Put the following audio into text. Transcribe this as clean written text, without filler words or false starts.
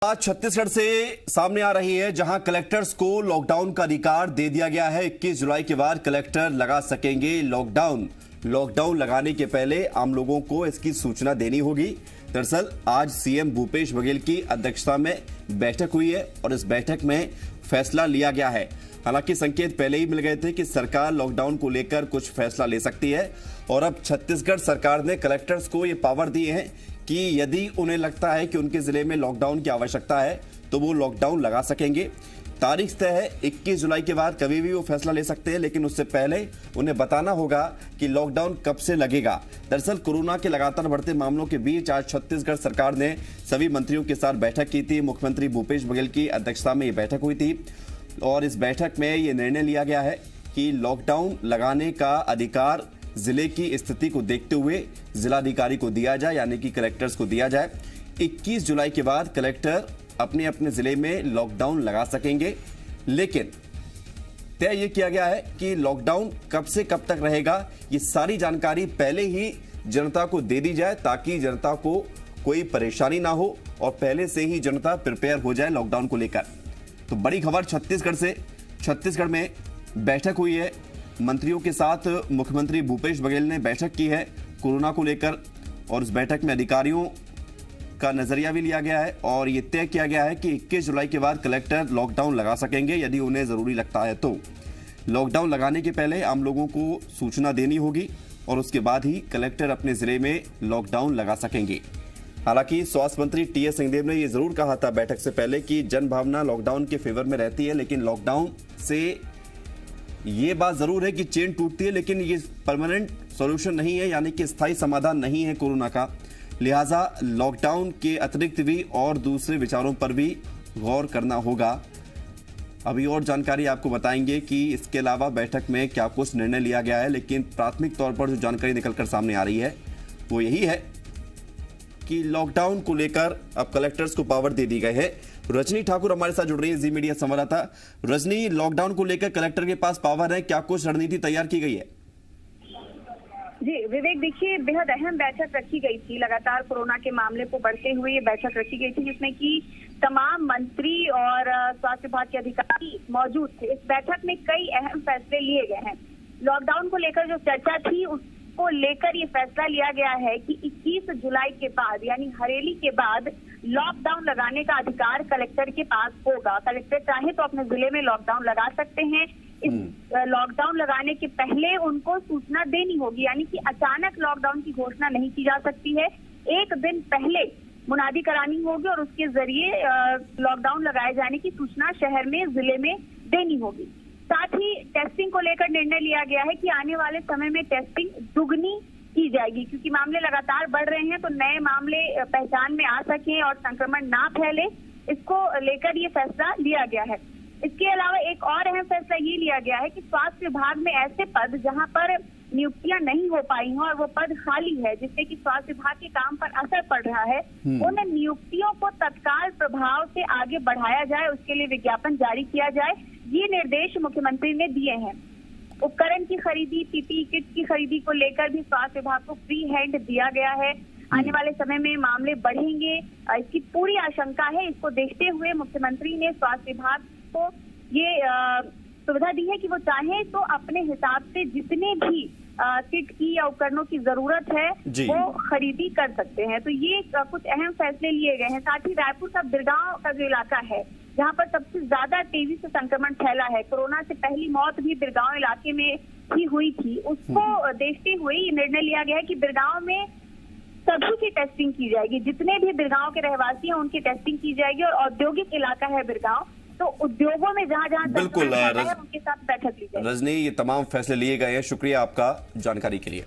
आज छत्तीसगढ़ से सामने आ रही है, जहां कलेक्टर्स को लॉकडाउन का अधिकार दे दिया गया है। 21 जुलाई के बाद कलेक्टर लगा सकेंगे लॉकडाउन लगाने के पहले आम लोगों को इसकी सूचना देनी होगी। दरअसल आज सीएम भूपेश बघेल की अध्यक्षता में बैठक हुई है और इस बैठक में फैसला लिया गया है। हालांकि संकेत पहले ही मिल गए थे कि सरकार लॉकडाउन को लेकर कुछ फैसला ले सकती है और अब छत्तीसगढ़ सरकार ने कलेक्टर्स को ये पावर दिए हैं कि यदि उन्हें लगता है कि उनके जिले में लॉकडाउन की आवश्यकता है तो वो लॉकडाउन लगा सकेंगे। तारीख तय है, 21 जुलाई के बाद कभी भी वो फैसला ले सकते हैं, लेकिन उससे पहले उन्हें बताना होगा कि लॉकडाउन कब से लगेगा। दरअसल कोरोना के लगातार बढ़ते मामलों के बीच आज छत्तीसगढ़ सरकार ने सभी मंत्रियों के साथ बैठक की थी। मुख्यमंत्री भूपेश बघेल की अध्यक्षता में ये बैठक हुई थी और इस बैठक में ये निर्णय लिया गया है कि लॉकडाउन लगाने का अधिकार जिले की स्थिति को देखते हुए जिलाधिकारी को दिया जाए, यानी कि कलेक्टर्स को दिया जाए। 21 जुलाई के बाद कलेक्टर अपने अपने जिले में लॉकडाउन लगा सकेंगे, लेकिन तय ये किया गया है कि लॉकडाउन कब से कब तक रहेगा, ये सारी जानकारी पहले ही जनता को दे दी जाए ताकि जनता को कोई परेशानी ना हो और पहले से ही जनता प्रिपेयर हो जाए लॉकडाउन को लेकर। तो बड़ी खबर छत्तीसगढ़ से, छत्तीसगढ़ में बैठक हुई है मंत्रियों के साथ। मुख्यमंत्री भूपेश बघेल ने बैठक की है कोरोना को लेकर और इस बैठक में अधिकारियों का नजरिया भी लिया गया है और ये तय किया गया है कि 21 जुलाई के बाद कलेक्टर लॉकडाउन लगा सकेंगे यदि उन्हें जरूरी लगता है। तो लॉकडाउन लगाने के पहले आम लोगों को सूचना देनी होगी और उसके बाद ही कलेक्टर अपने जिले में लॉकडाउन लगा सकेंगे। हालांकि स्वास्थ्य मंत्री टीएस सिंहदेव ने यह जरूर कहा था बैठक से पहले कि जन भावना लॉकडाउन के फेवर में रहती है, लेकिन लॉकडाउन से ये बात जरूर है कि चेन टूटती है, लेकिन ये परमानेंट सॉल्यूशन नहीं है, यानी कि स्थायी समाधान नहीं है कोरोना का। लिहाजा लॉकडाउन के अतिरिक्त भी और दूसरे विचारों पर भी गौर करना होगा। अभी और जानकारी आपको बताएंगे कि इसके अलावा बैठक में क्या कुछ निर्णय लिया गया है, लेकिन प्राथमिक तौर पर जो जानकारी निकलकर सामने आ रही है वो यही है कि लॉकडाउन को लेकर अब कलेक्टर्स को पावर दे दी गई है। रजनी ठाकुर हमारे साथ जुड़ रही है, जी मीडिया संवाददाता। रजनी, लॉकडाउन को लेकर कलेक्टर के पास पावर है, क्या कुछ रणनीति तैयार की गई है? जी विवेक, देखिए बेहद अहम बैठक रखी गई थी। लगातार कोरोना के मामले को बढ़ते हुए ये बैठक रखी गई थी जिसमें कि तमाम मंत्री और स्वास्थ्य विभाग के अधिकारी मौजूद थे। इस बैठक में कई अहम फैसले लिए गए हैं। लॉकडाउन को लेकर जो चर्चा थी उसको लेकर ये फैसला लिया गया है कि 21 जुलाई के बाद यानी हरेली के बाद लॉकडाउन लगाने का अधिकार कलेक्टर के पास होगा। कलेक्टर चाहे तो अपने जिले में लॉकडाउन लगा सकते हैं। इस लॉकडाउन लगाने के पहले उनको सूचना देनी होगी, यानी कि अचानक लॉकडाउन की घोषणा नहीं की जा सकती है। एक दिन पहले मुनादी करानी होगी और उसके जरिए लॉकडाउन लगाए जाने की सूचना शहर में, जिले में देनी होगी। साथ ही टेस्टिंग को लेकर निर्णय लिया गया है कि आने वाले समय में टेस्टिंग दुगनी की जाएगी, क्योंकि मामले लगातार बढ़ रहे हैं, तो नए मामले पहचान में आ सके और संक्रमण ना फैले, इसको लेकर ये फैसला लिया गया है। इसके अलावा एक और अहम फैसला ये लिया गया है कि स्वास्थ्य विभाग में ऐसे पद जहां पर नियुक्तियां नहीं हो पाई हैं और वो पद खाली है जिससे कि स्वास्थ्य विभाग के काम पर असर पड़ रहा है, उन नियुक्तियों को तत्काल प्रभाव से आगे बढ़ाया जाए, उसके लिए विज्ञापन जारी किया जाए। ये निर्देश मुख्यमंत्री ने दिए हैं। उपकरण की खरीदी, पीपीई किट की खरीदी को लेकर भी स्वास्थ्य विभाग को फ्री हैंड दिया गया है। आने वाले समय में मामले बढ़ेंगे, इसकी पूरी आशंका है। इसको देखते हुए मुख्यमंत्री ने स्वास्थ्य विभाग को ये सुविधा दी है कि वो चाहे तो अपने हिसाब से जितने भी किट की या उपकरणों की जरूरत है वो खरीदी कर सकते हैं। तो ये कुछ अहम फैसले लिए गए हैं। साथ ही रायपुर का बिरगांव का जो इलाका है जहाँ पर सबसे ज्यादा तेजी से संक्रमण फैला है, कोरोना से पहली मौत भी बिरगांव इलाके में ही हुई थी, उसको देखते हुए ये निर्णय लिया गया है कि बिरगांव में सभी की टेस्टिंग की जाएगी। जितने भी बिरगांव के रहवासी हैं उनकी टेस्टिंग की जाएगी और औद्योगिक इलाका है बिरगांव, तो उद्योगों में जहां बिल्कुल उनके साथ बैठक ली जाएगी। रजनी, ये तमाम फैसले लिए गए हैं, शुक्रिया आपका जानकारी के लिए।